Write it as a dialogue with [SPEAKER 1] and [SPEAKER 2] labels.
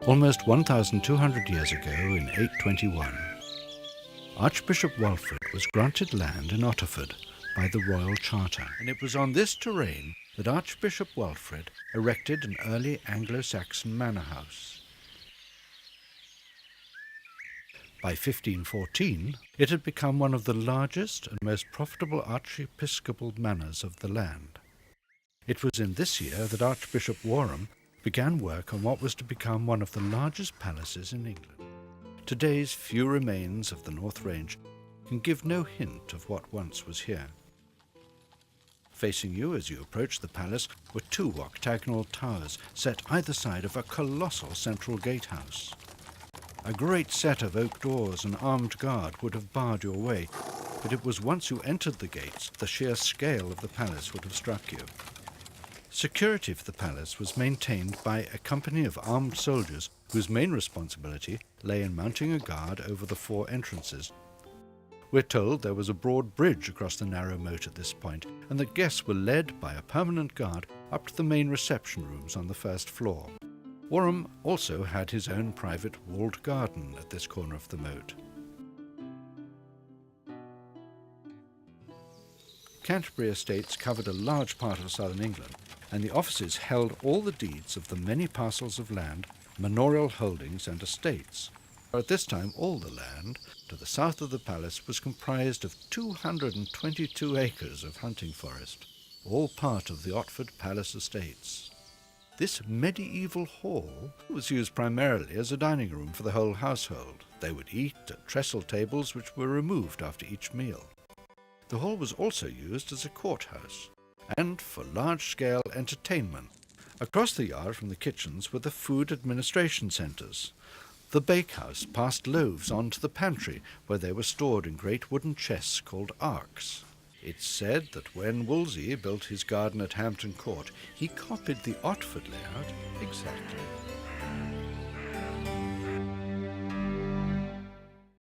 [SPEAKER 1] Almost 1,200 years ago, in 821, Archbishop Walfrid was granted land in Otford by the Royal Charter, and it was on this terrain that Archbishop Walfrid erected an early Anglo-Saxon manor house. By 1514, it had become one of the largest and most profitable archiepiscopal manors of the land. It was in this year that Archbishop Warham began work on what was to become one of the largest palaces in England. Today's few remains of the North Range can give no hint of what once was here. Facing you as you approach the palace were two octagonal towers set either side of a colossal central gatehouse. A great set of oak doors and armed guard would have barred your way, but it was once you entered the gates the sheer scale of the palace would have struck you. Security for the palace was maintained by a company of armed soldiers whose main responsibility lay in mounting a guard over the four entrances. We're told there was a broad bridge across the narrow moat at this point, and that guests were led by a permanent guard up to the main reception rooms on the first floor. Warham also had his own private walled garden at this corner of the moat. Canterbury estates covered a large part of southern England, and the offices held all the deeds of the many parcels of land, manorial holdings and estates. At this time all the land to the south of the palace was comprised of 222 acres of hunting forest, all part of the Otford Palace estates. This medieval hall was used primarily as a dining room for the whole household. They would eat at trestle tables which were removed after each meal. The hall was also used as a courthouse and for large-scale entertainment. Across the yard from the kitchens were the food administration centres. The bakehouse passed loaves on to the pantry, where they were stored in great wooden chests called arks. It's said that when Wolsey built his garden at Hampton Court, he copied the Otford layout exactly.